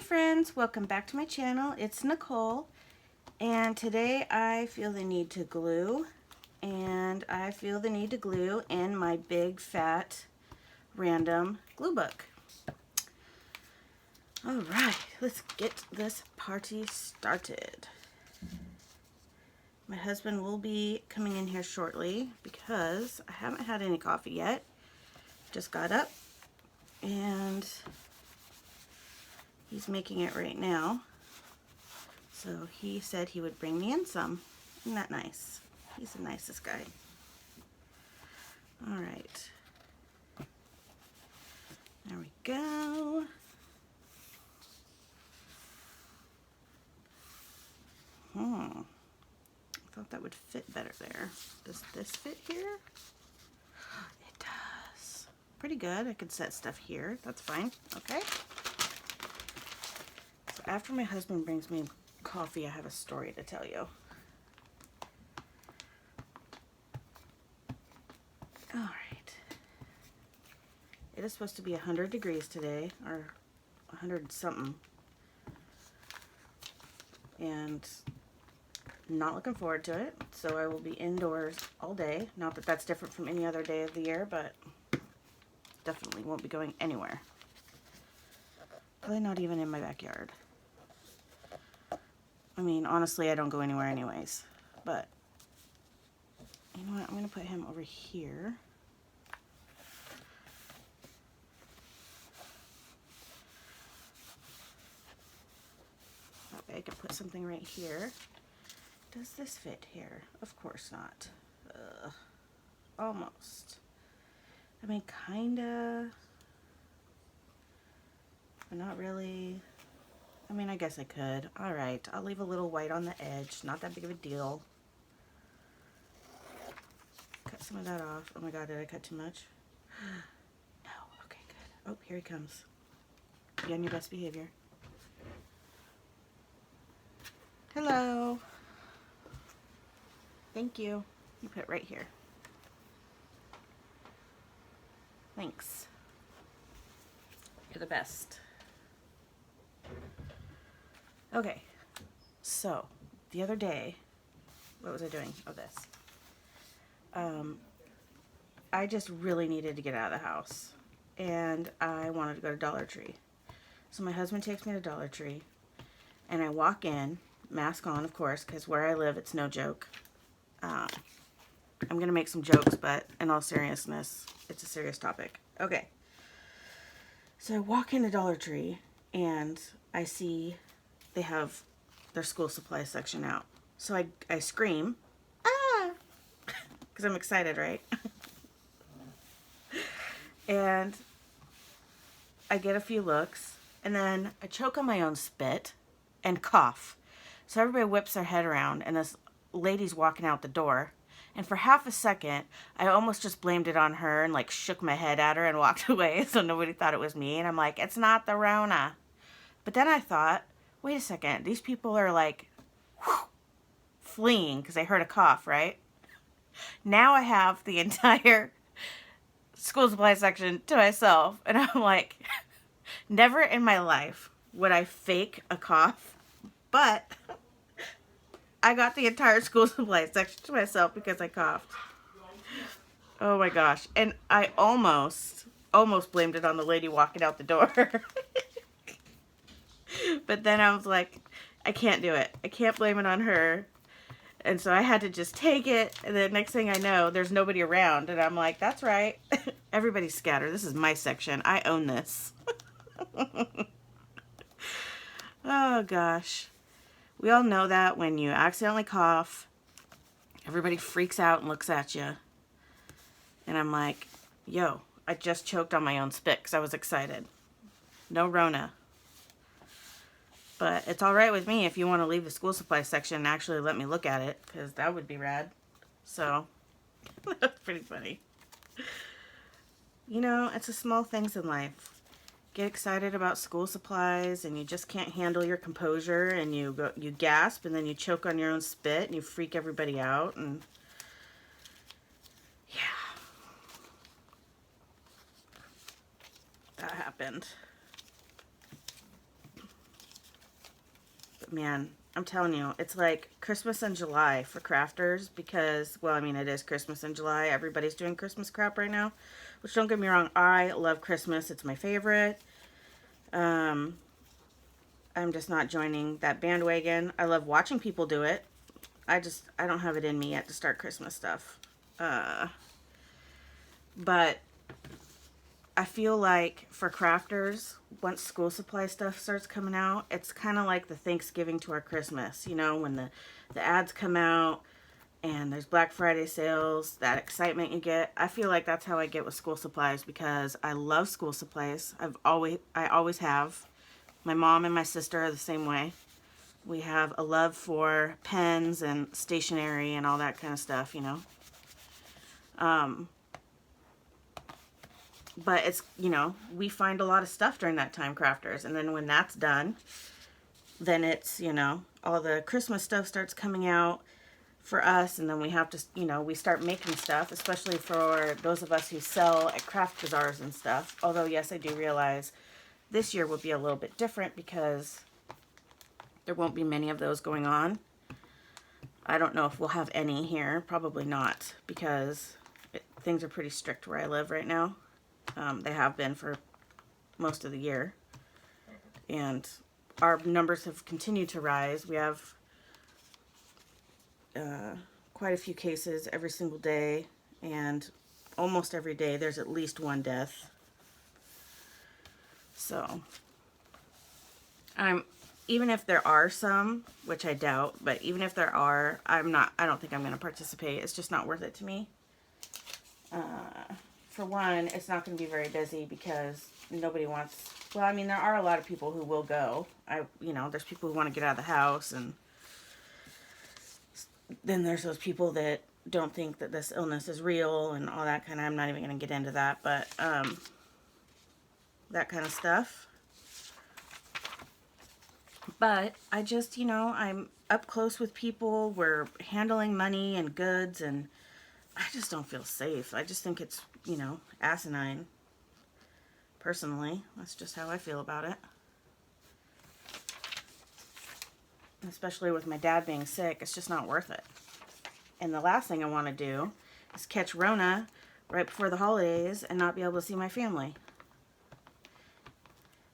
friends, welcome back to my channel. It's Nicole, and today I feel the need to glue, and I feel the need to glue in my big fat random glue book. Alright, let's get this party started. My husband will be coming in here shortly because I haven't had any coffee yet. Just got up and he's making it right now. So he said he would bring me in some. Isn't that nice? He's the nicest guy. Alright. There we go. I thought that would fit better there. Does this fit here? It does. Pretty good. I could set stuff here. That's fine. Okay. So after my husband brings me coffee, I have a story to tell you. Alright. It is supposed to be 100 degrees today, or 100 something. And not looking forward to it, so I will be indoors all day. Not that that's different from any other day of the year, but definitely won't be going anywhere. Probably not even in my backyard. I mean, honestly, I don't go anywhere anyways, but you know what? I'm going to put him over here. That way I can put something right here. Does this fit here? Of course not. Almost. I mean, kinda. But not really. I mean, I guess I could. Alright, I'll leave a little white on the edge. Not that big of a deal. Cut some of that off. Oh my god, did I cut too much? No. Okay, good. Oh, here he comes. Be on your best behavior. Hello. Thank you. You put it right here. Thanks. You're the best. Okay. So, the other day, what was I doing? Oh, this. I just really needed to get out of the house. And I wanted to go to Dollar Tree. So my husband takes me to Dollar Tree. And I walk in, mask on, of course, because where I live, it's no joke. I'm going to make some jokes, but in all seriousness, it's a serious topic. Okay. So I walk into Dollar Tree, and I see they have their school supply section out. So I scream, ah! Because I'm excited, right? And I get a few looks, and then I choke on my own spit and cough. So everybody whips their head around, and this lady's walking out the door. And for half a second, I almost just blamed it on her and like shook my head at her and walked away so nobody thought it was me. And I'm like, it's not the Rona. But then I thought, wait a second, these people are like fleeing because they heard a cough, right? Now I have the entire school supply section to myself. And I'm like, never in my life would I fake a cough, but I got the entire school supply section to myself because I coughed. Oh my gosh. And I almost blamed it on the lady walking out the door. But then I was like, I can't do it. I can't blame it on her. And so I had to just take it. And the next thing I know, there's nobody around. And I'm like, that's right. Everybody's scattered. This is my section. I own this. Oh gosh. We all know that when you accidentally cough, everybody freaks out and looks at you. And I'm like, yo, I just choked on my own spit because I was excited. No Rona. But it's alright with me if you want to leave the school supply section and actually let me look at it, because that would be rad. So, that's pretty funny. You know, it's the small things in life. Get excited about school supplies and you just can't handle your composure and you gasp and then you choke on your own spit and you freak everybody out, and yeah, that happened. man, I'm telling you, it's like Christmas in July for crafters because, well, I mean, it is Christmas in July. Everybody's doing Christmas crap right now, which don't get me wrong, I love Christmas. It's my favorite. I'm just not joining that bandwagon. I love watching people do it. I don't have it in me yet to start Christmas stuff. But I feel like for crafters, once school supply stuff starts coming out, it's kind of like the Thanksgiving to our Christmas, you know, when the ads come out and there's Black Friday sales, that excitement you get. I feel like that's how I get with school supplies because I love school supplies. I always have. My mom and my sister are the same way. We have a love for pens and stationery and all that kind of stuff, you know. But it's, you know, we find a lot of stuff during that time, crafters. And then when that's done, then it's, you know, all the Christmas stuff starts coming out for us. And then we have to, you know, we start making stuff, especially for those of us who sell at craft bazaars and stuff. Although, yes, I do realize this year will be a little bit different because there won't be many of those going on. I don't know if we'll have any here. Probably not, because things are pretty strict where I live right now. They have been for most of the year. And our numbers have continued to rise. We have quite a few cases every single day. And almost every day there's at least one death. So, even if there are some, which I doubt, but even if there are, I don't think I'm going to participate. It's just not worth it to me. For one, it's not going to be very busy because nobody wants, well, I mean, there are a lot of people who will go. You know, there's people who want to get out of the house, and then there's those people that don't think that this illness is real and all that kind of, I'm not even going to get into that, but, that kind of stuff. But I just, you know, I'm up close with people. We're handling money and goods, and I just don't feel safe. I just think it's, you know, asinine. Personally, that's just how I feel about it. Especially with my dad being sick, it's just not worth it. And the last thing I want to do is catch Rona right before the holidays and not be able to see my family.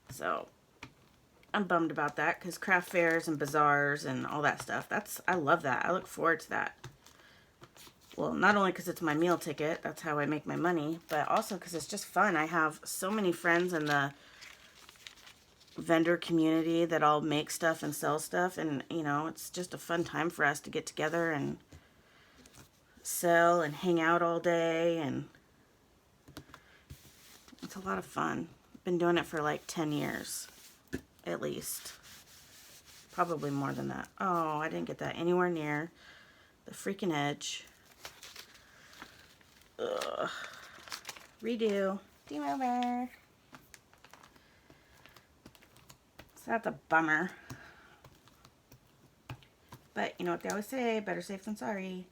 So, I'm bummed about that because craft fairs and bazaars and all that stuff, I love that. I look forward to that. Well, not only because it's my meal ticket, that's how I make my money, but also because it's just fun. I have so many friends in the vendor community that all make stuff and sell stuff, and, you know, it's just a fun time for us to get together and sell and hang out all day, and it's a lot of fun. I've been doing it for like 10 years, at least. Probably more than that. Oh, I didn't get that anywhere near the freaking edge. Ugh. Redo. Do over. So that's a bummer. But you know what they always say, better safe than sorry.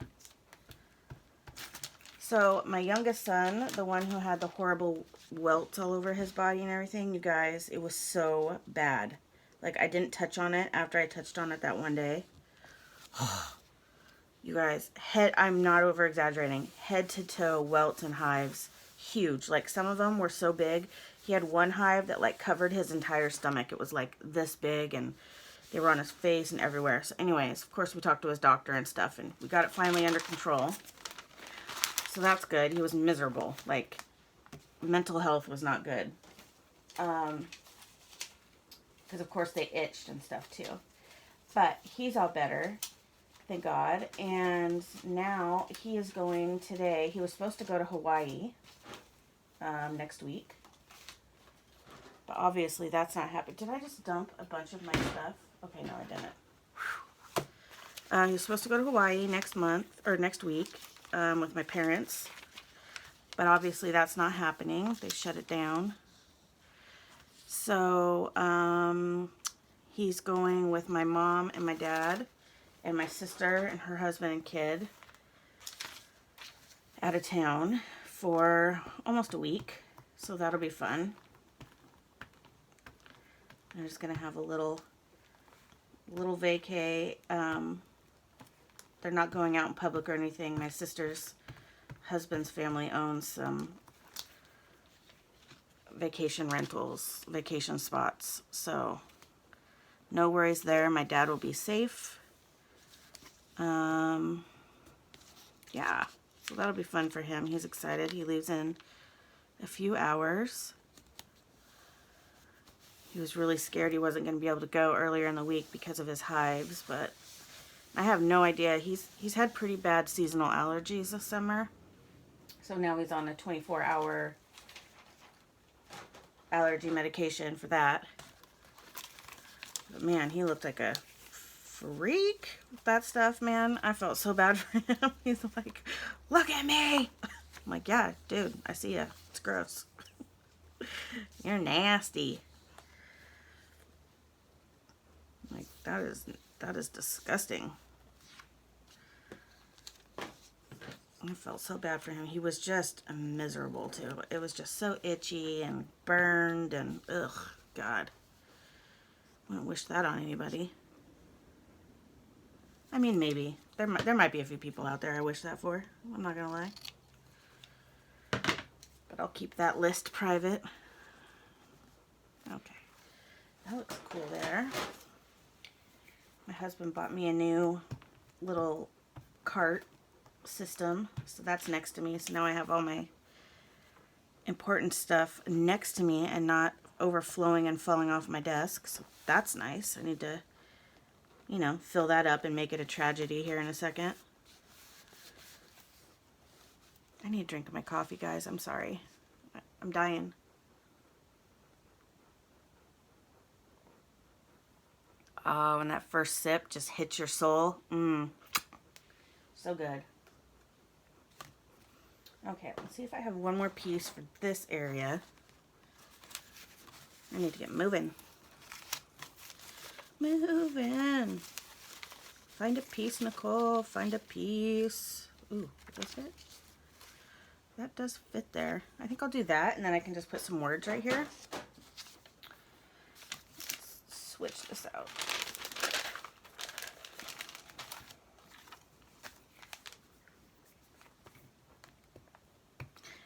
So my youngest son, the one who had the horrible welts all over his body and everything, you guys, it was so bad. Like, I didn't touch on it after I touched on it that one day. You guys, I'm not over exaggerating, head to toe welts and hives, huge. Like, some of them were so big. He had one hive that like covered his entire stomach. It was like this big, and they were on his face and everywhere. So anyways, of course we talked to his doctor and stuff, and we got it finally under control. So that's good. He was miserable. Like, mental health was not good. Because of course they itched and stuff too. But he's all better. Thank God. And now he is going today. He was supposed to go to Hawaii next week. But obviously that's not happening. Did I just dump a bunch of my stuff? Okay, no, I didn't. He was supposed to go to Hawaii next month, or next week, with my parents. But obviously that's not happening. They shut it down. So, he's going with my mom and my dad and my sister and her husband and kid out of town for almost a week. So that'll be fun. I'm just going to have a little little vacay. They're not going out in public or anything. My sister's husband's family owns some vacation rentals, vacation spots. So no worries there. My dad will be safe. Yeah, so that'll be fun for him. He's excited. He leaves in a few hours. He was really scared he wasn't going to be able to go earlier in the week because of his hives, but I have no idea. He's had pretty bad seasonal allergies this summer. So now he's on a 24-hour allergy medication for that. But man, he looked like a freak with that stuff, man. I felt so bad for him. He's like, look at me. I'm like, yeah, dude, I see ya. It's gross. You're nasty. Like, that is disgusting. I felt so bad for him. He was just miserable too. It was just so itchy and burned and ugh, God. I wouldn't wish that on anybody. I mean, maybe. There might be a few people out there I wish that for. I'm not gonna lie. But I'll keep that list private. Okay. That looks cool there. My husband bought me a new little cart system, so that's next to me. So now I have all my important stuff next to me and not overflowing and falling off my desk. So that's nice. I need to, you know, fill that up and make it a tragedy here in a second. I need a drink of my coffee, guys. I'm sorry. I'm dying. Oh, and that first sip just hits your soul. So good. Okay, let's see if I have one more piece for this area. I need to get moving. Moving. Find a piece, Nicole. Find a piece. Ooh, does that fit? That does fit there. I think I'll do that, and then I can just put some words right here. Let's switch this out.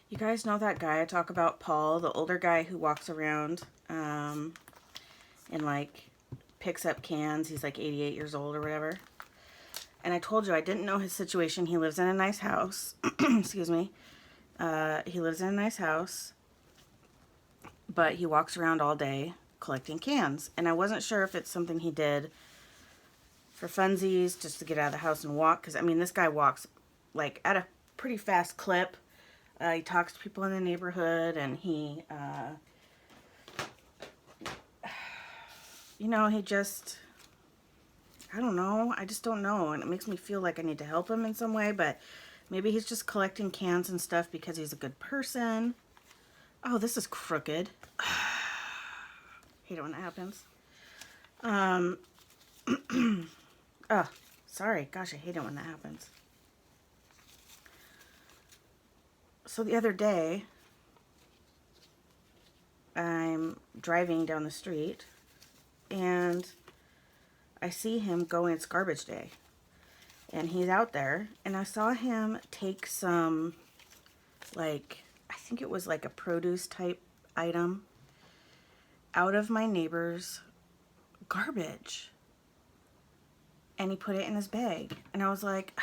You guys know that guy I talk about, Paul, the older guy who walks around and like picks up cans. He's like 88 years old or whatever. And I told you I didn't know his situation. He lives in a nice house. Excuse me. He lives in a nice house, but he walks around all day collecting cans. And I wasn't sure if it's something he did for funsies, just to get out of the house and walk. Because, I mean, this guy walks like at a pretty fast clip. He talks to people in the neighborhood, and he, you know, he just, I don't know. I just don't know. And it makes me feel like I need to help him in some way, but maybe he's just collecting cans and stuff because he's a good person. Oh, this is crooked. Hate it when that happens. Oh, sorry. Gosh, I hate it when that happens. So the other day, I'm driving down the street, and I see him going, it's garbage day. And he's out there, and I saw him take some, like, I think it was like a produce type item out of my neighbor's garbage. And he put it in his bag. And I was like,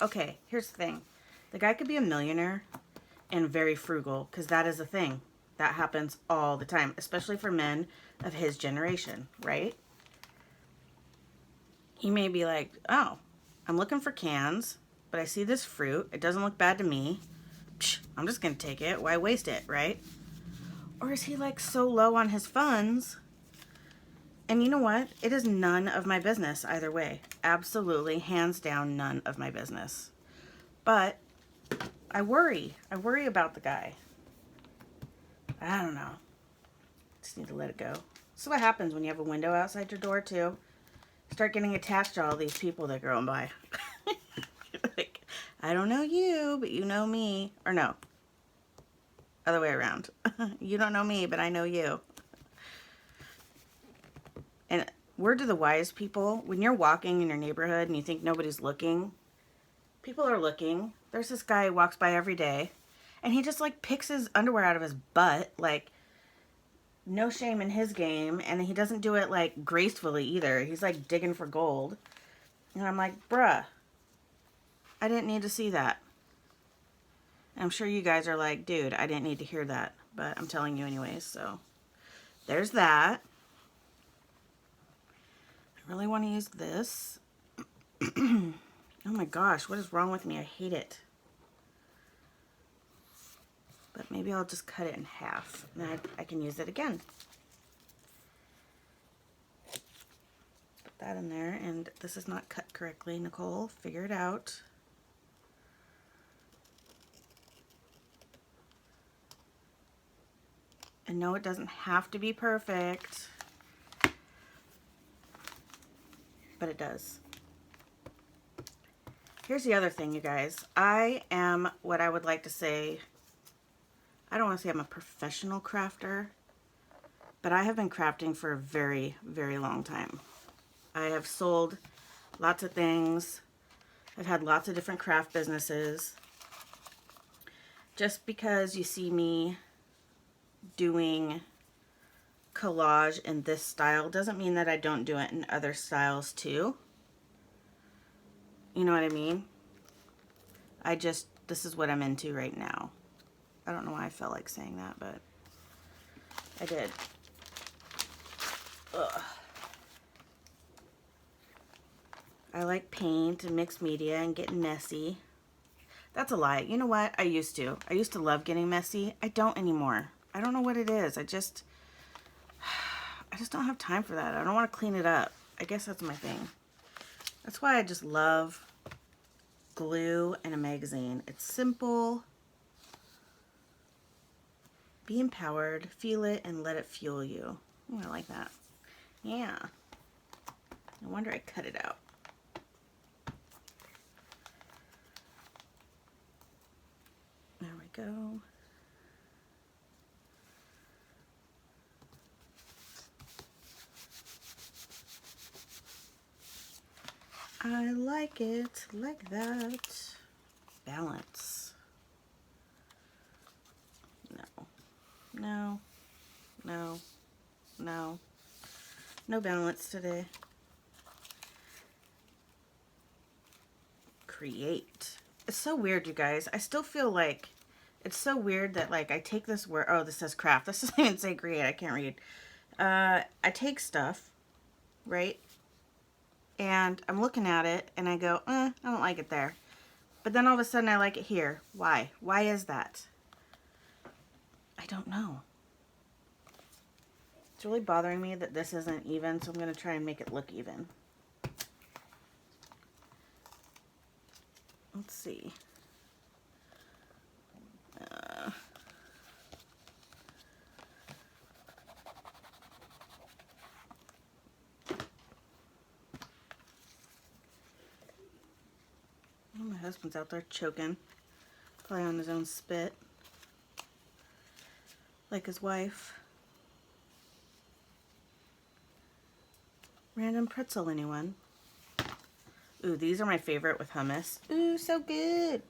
okay, here's the thing. The guy could be a millionaire and very frugal, because that is a thing. That happens all the time, especially for men of his generation, right? He may be like, oh, I'm looking for cans, but I see this fruit. It doesn't look bad to me. Psh, I'm just going to take it. Why waste it, right? Or is he like so low on his funds? And you know what? It is none of my business either way. Absolutely, hands down, none of my business. But I worry. I worry about the guy. I don't know. Just need to let it go. So what happens when you have a window outside your door too? Start getting attached to all these people that are going by. Like, I don't know you, but you know me. Or no. Other way around. You don't know me, but I know you. And word to the wise people, when you're walking in your neighborhood and you think nobody's looking, people are looking. There's this guy who walks by every day, and he just like picks his underwear out of his butt, like no shame in his game, and he doesn't do it like gracefully either. He's like digging for gold. And I'm like, bruh, I didn't need to see that. And I'm sure you guys are like, dude, I didn't need to hear that, but I'm telling you anyways. So there's that. I really want to use this. Oh my gosh, what is wrong with me? I hate it. But maybe I'll just cut it in half, and I can use it again. Put that in there, and this is not cut correctly. Nicole, figure it out. And no, it doesn't have to be perfect, but it does. Here's the other thing, you guys. I am what I would like to say, I don't want to say I'm a professional crafter, but I have been crafting for a very, very long time. I have sold lots of things. I've had lots of different craft businesses. Just because you see me doing collage in this style doesn't mean that I don't do it in other styles too. You know what I mean? This is what I'm into right now. I don't know why I felt like saying that, but I did. Ugh. I like paint and mixed media and getting messy. That's a lie. You know what? I used to. I used to love getting messy. I don't anymore. I don't know what it is. I just don't have time for that. I don't want to clean it up. I guess that's my thing. That's why I just love glue and a magazine. It's simple. Be empowered. Feel it and let it fuel you. Oh, I like that. Yeah. No wonder I cut it out. There we go. I like it like that. Balance. No. No. No. No. No balance today. Create. It's so weird, you guys. I still feel like it's so weird that like I take this word. Oh, this says craft. This doesn't even say create. I can't read. I take stuff, right? And I'm looking at it and I go, I don't like it there. But then all of a sudden I like it here. Why? Why is that? I don't know. It's really bothering me that this isn't even, so I'm going to try and make it look even. Let's see. Oh, my husband's out there choking. Probably on his own spit. Like his wife. Random pretzel, anyone? Ooh, these are my favorite with hummus. Ooh, so good.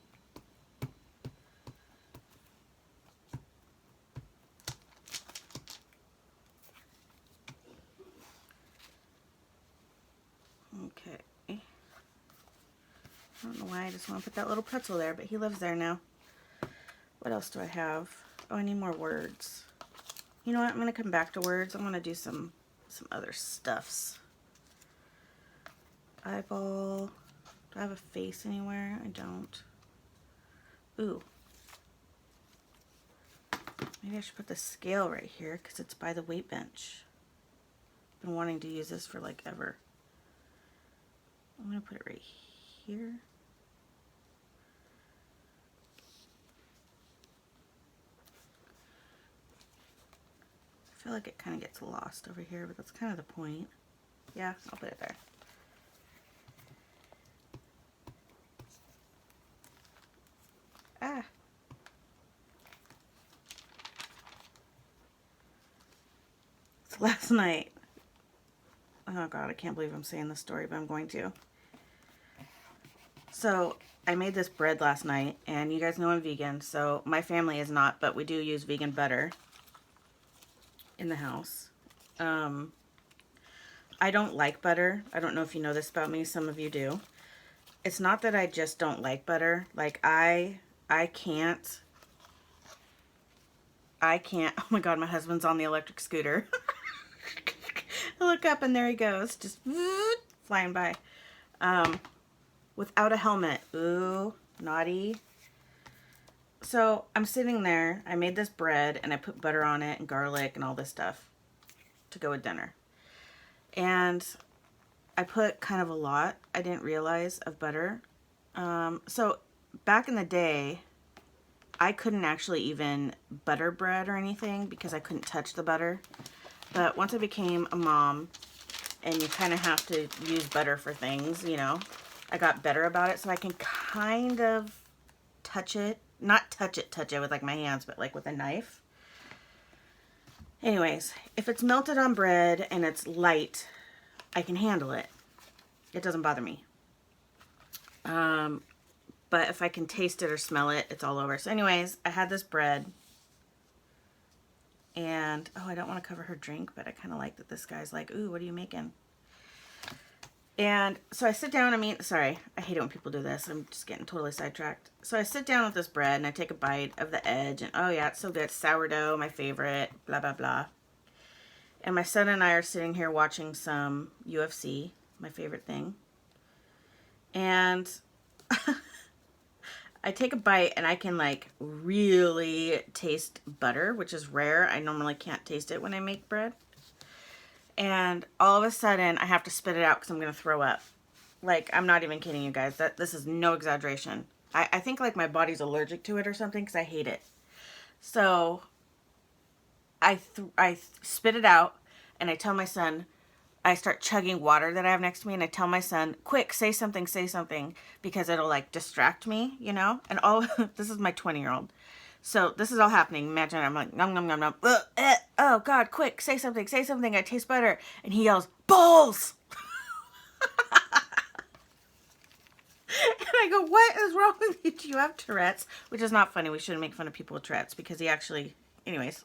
Okay. I don't know why I just want to put that little pretzel there, but he lives there now. What else do I have? Oh, I need more words. You know what? I'm going to come back to words. I'm going to do some other stuffs. Eyeball. Do I have a face anywhere? I don't. Ooh. Maybe I should put the scale right here because it's by the weight bench. I've been wanting to use this for like ever. I'm going to put it right here. I feel like it kind of gets lost over here, but that's kind of the point. Yeah, I'll put it there. Ah. So last night, oh God, I can't believe I'm saying this story, but I'm going to. So I made this bread last night, and you guys know I'm vegan, so my family is not, but we do use vegan butter in the house. I don't like butter. I don't know if you know this about me. Some of you do. It's not that I just don't like butter. Like I can't. Oh my God, my husband's on the electric scooter. I look up and there he goes, just flying by. Without a helmet. Ooh, naughty. So I'm sitting there. I made this bread and I put butter on it and garlic and all this stuff to go with dinner. And I put kind of a lot, I didn't realize, of butter. So back in the day, I couldn't actually even butter bread or anything because I couldn't touch the butter. But once I became a mom, and you kind of have to use butter for things, you know, I got better about it. So I can kind of touch it. Not touch it with like my hands, but like with a knife. Anyways, if it's melted on bread and it's light, I can handle it. It doesn't bother me. But if I can taste it or smell it, it's all over. So anyways, I had this bread. And, oh, I don't want to cover her drink, but I kind of like that this guy's like, ooh, what are you making? And so I sit down, sorry, I hate it when people do this. I'm just getting totally sidetracked. So I sit down with this bread and I take a bite of the edge and, oh yeah, it's so good. Sourdough, my favorite, blah, blah, blah. And my son and I are sitting here watching some UFC, my favorite thing. And I take a bite and I can like really taste butter, which is rare. I normally can't taste it when I make bread. And all of a sudden I have to spit it out because I'm going to throw up. Like, I'm not even kidding you guys. This is no exaggeration. I think like my body's allergic to it or something because I hate it. So I spit it out and I tell my son, I start chugging water that I have next to me and I tell my son, quick, say something, because it'll like distract me, you know? And all, this is my 20-year-old. So this is all happening. Imagine I'm like, nom, nom, nom, nom. Oh God, quick, say something. I taste butter. And he yells, balls! And I go, what is wrong with you? Do you have Tourette's? Which is not funny. We shouldn't make fun of people with Tourette's because he actually, anyways.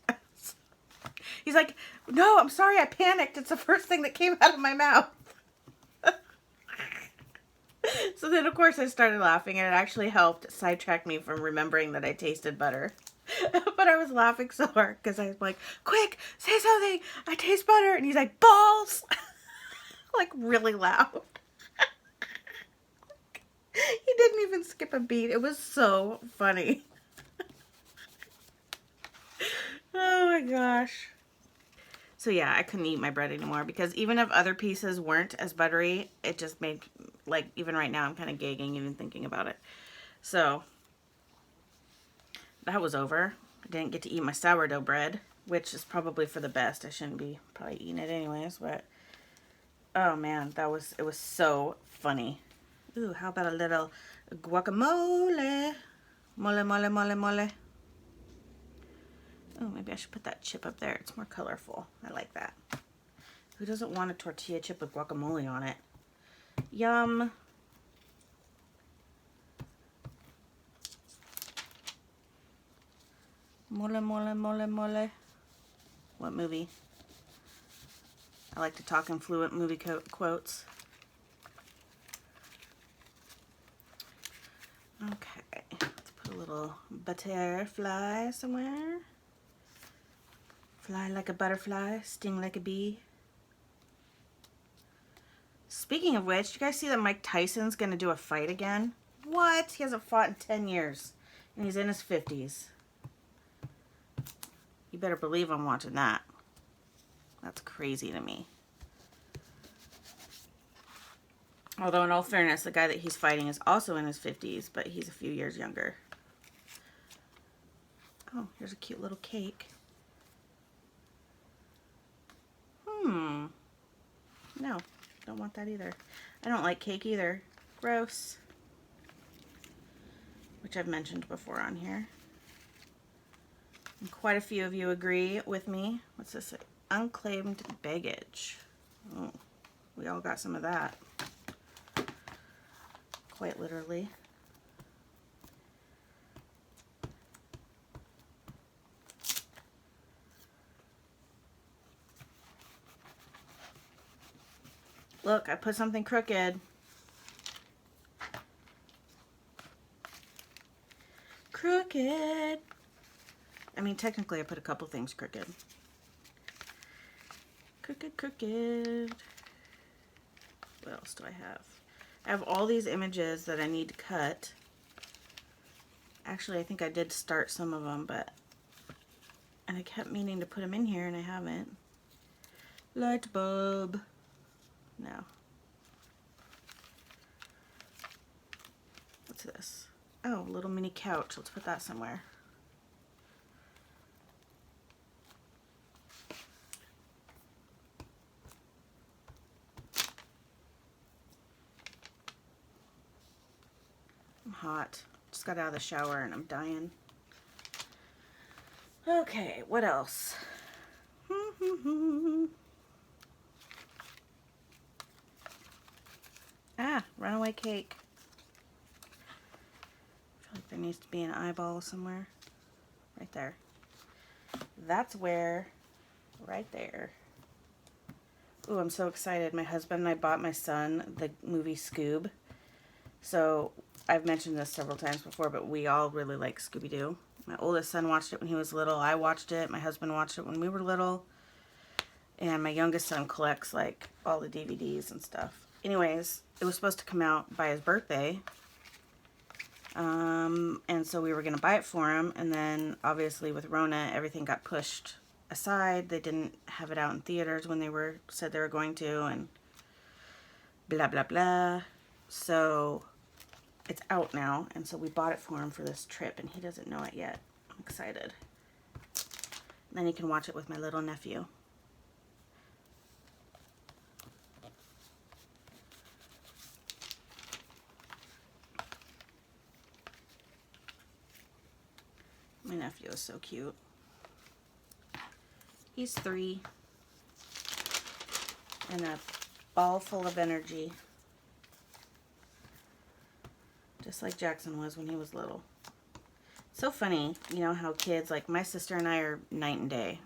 He's like, no, I'm sorry, I panicked. It's the first thing that came out of my mouth. So then, of course, I started laughing, and it actually helped sidetrack me from remembering that I tasted butter. But I was laughing so hard because I was like, quick, say something. I taste butter. And he's like, balls. Like, really loud. He didn't even skip a beat. It was so funny. Oh my gosh. So yeah, I couldn't eat my bread anymore because even if other pieces weren't as buttery, it just made, like, even right now I'm kind of gagging even thinking about it. So that was over. I didn't get to eat my sourdough bread, which is probably for the best. I shouldn't be probably eating it anyways, but oh man, it was so funny. Ooh, how about a little guacamole? Mole. Oh, maybe I should put that chip up there. It's more colorful. I like that. Who doesn't want a tortilla chip with guacamole on it? Yum. Mole. What movie? I like to talk in fluent movie quotes. Okay, let's put a little butterfly somewhere. Fly like a butterfly, sting like a bee. Speaking of which, you guys see that Mike Tyson's gonna do a fight again? What? He hasn't fought in 10 years. And he's in his 50s. You better believe I'm watching that. That's crazy to me. Although in all fairness, the guy that he's fighting is also in his 50s, but he's a few years younger. Oh, here's a cute little cake. No, don't want that either. I don't like cake either. Gross. Which I've mentioned before on here. And quite a few of you agree with me. What's this? Unclaimed baggage. Oh. We all got some of that. Quite literally. Look, I put something crooked. Crooked. I mean, technically I put a couple things crooked. Crooked, crooked. What else do I have? I have all these images that I need to cut. Actually, I think I did start some of them, and I kept meaning to put them in here and I haven't. Light bulb. No. What's this? Oh, little mini couch. Let's put that somewhere. I'm hot. Just got out of the shower and I'm dying. Okay, what else? Ah, runaway cake. I feel like there needs to be an eyeball somewhere. Right there. That's where, right there. Ooh, I'm so excited. My husband and I bought my son the movie Scoob. So, I've mentioned this several times before, but we all really like Scooby-Doo. My oldest son watched it when he was little. I watched it. My husband watched it when we were little. And my youngest son collects, like, all the DVDs and stuff. Anyways, it was supposed to come out by his birthday. And so we were going to buy it for him. And then, obviously, with Rona, everything got pushed aside. They didn't have it out in theaters when they said they were going to. And blah, blah, blah. So it's out now. And so we bought it for him for this trip. And he doesn't know it yet. I'm excited. And then he can watch it with my little nephew. My nephew is so cute. He's 3 and a ball full of energy. Just like Jackson was when he was little. So funny, you know, how kids, like my sister and I are night and day.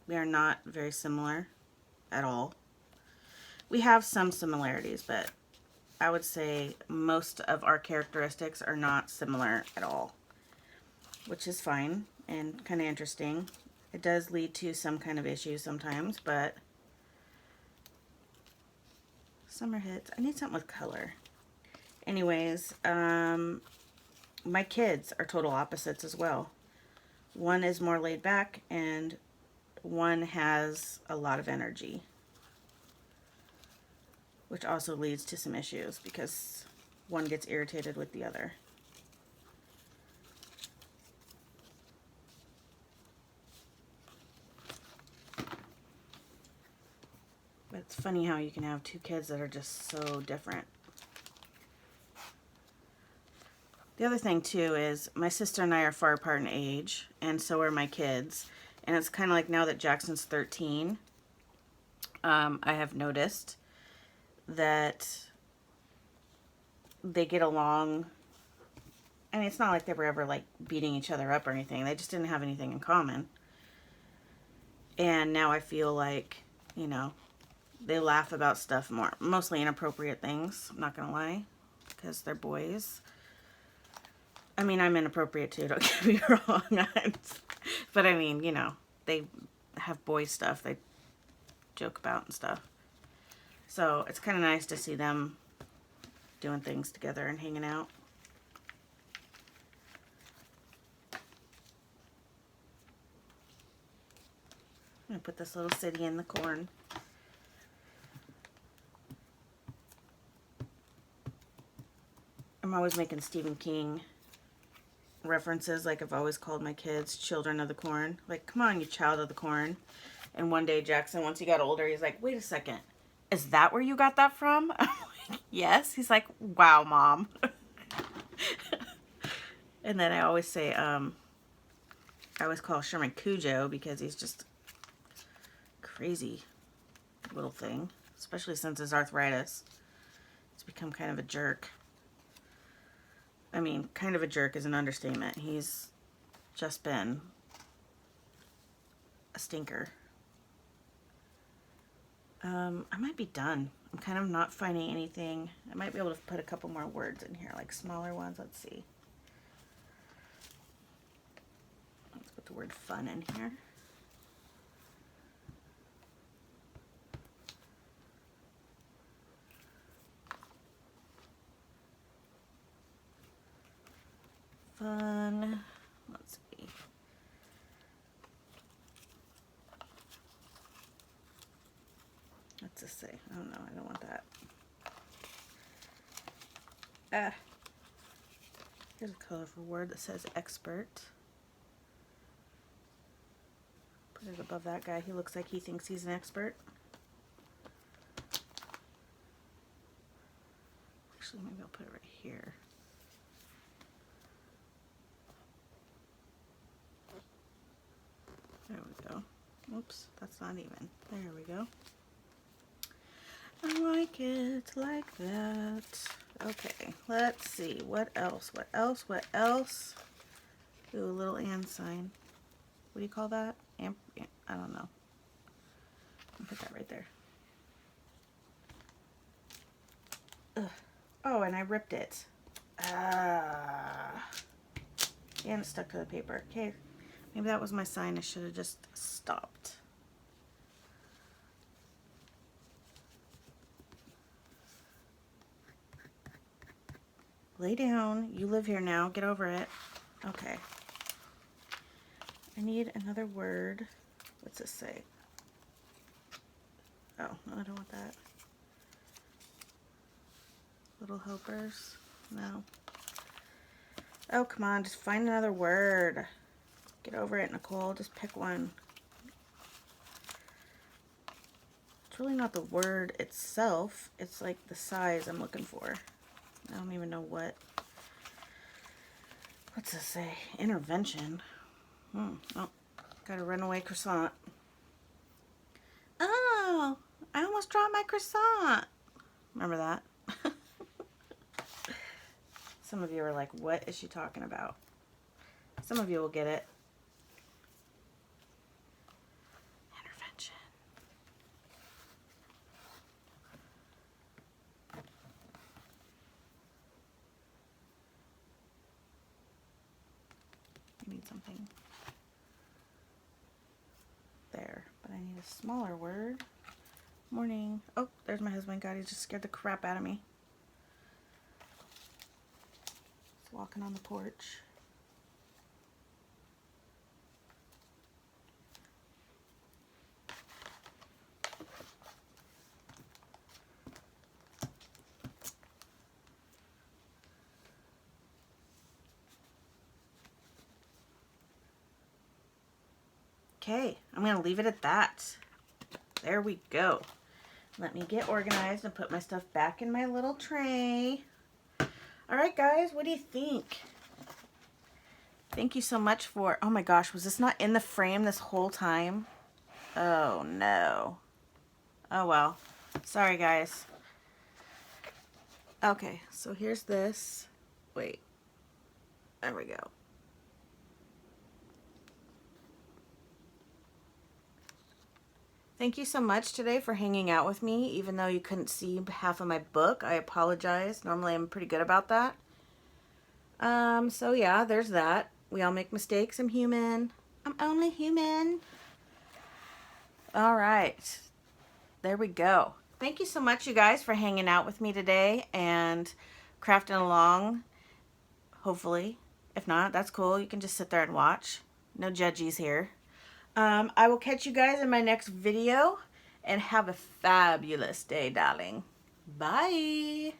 We are not very similar at all. We have some similarities, but I would say most of our characteristics are not similar at all. Which is fine and kind of interesting. It does lead to some kind of issues sometimes, but summer hits. I need something with color. Anyways, my kids are total opposites as well. One is more laid back and one has a lot of energy, which also leads to some issues because one gets irritated with the other. But it's funny how you can have 2 kids that are just so different. The other thing too is my sister and I are far apart in age, and so are my kids. And it's kind of like now that Jackson's 13, I have noticed that they get along. I mean, it's not like they were ever like beating each other up or anything. They just didn't have anything in common. And now I feel like, you know, they laugh about stuff more. Mostly inappropriate things, I'm not going to lie, because they're boys. I mean, I'm inappropriate too, don't get me wrong. But I mean, you know, they have boy stuff they joke about and stuff. So it's kind of nice to see them doing things together and hanging out. I'm going to put this little city in the corn. I'm always making Stephen King references, like I've always called my kids children of the corn. Like, come on, you child of the corn. And one day Jackson, once he got older, he's like, wait a second, is that where you got that from? I'm like, yes. He's like, wow, Mom. And then I always say, I always call Sherman Cujo because he's just crazy little thing. especially since his arthritis. He's become kind of a jerk. I mean, kind of a jerk is an understatement. He's just been a stinker. I might be done. I'm kind of not finding anything. I might be able to put a couple more words in here, like smaller ones. Let's see. Let's put the word fun in here. Fun. Let's see. What's this say? Oh no, I don't want that. Here's a colorful word that says expert. Put it above that guy. He looks like he thinks he's an expert. Actually, maybe I'll put it right here. There we go. Oops, that's not even. There we go. I like it like that. Okay, let's see. What else? What else? What else? Ooh, a little and sign. What do you call that? I don't know. I'll put that right there. Ugh. Oh, and I ripped it. And it stuck to the paper. Okay, maybe that was my sign. I should have just stopped. Lay down. You live here now. Get over it. Okay. I need another word. What's this say? Oh, no, I don't want that. Little helpers. No. Oh, come on. Just find another word. Get over it, Nicole. Just pick one. It's really not the word itself. It's like the size I'm looking for. I don't even know what. What's this say? Intervention. Oh, got a runaway croissant. Oh, I almost dropped my croissant. Remember that? Some of you are like, what is she talking about? Some of you will get it. Intervention. I need something there, but I need a smaller word. Morning. Oh, there's my husband. God, he just scared the crap out of me. He's walking on the porch. Okay, I'm going to leave it at that. There we go. Let me get organized and put my stuff back in my little tray. All right, guys, what do you think? Thank you so much for... Oh my gosh, was this not in the frame this whole time? Oh no. Oh well. Sorry, guys. Okay, so here's this. Wait. There we go. Thank you so much today for hanging out with me, even though you couldn't see half of my book. I apologize. Normally I'm pretty good about that. So yeah, there's that. We all make mistakes. I'm human. I'm only human. All right. There we go. Thank you so much, you guys, for hanging out with me today and crafting along, hopefully. If not, that's cool. You can just sit there and watch. No judgies here. I will catch you guys in my next video, and have a fabulous day, darling. Bye.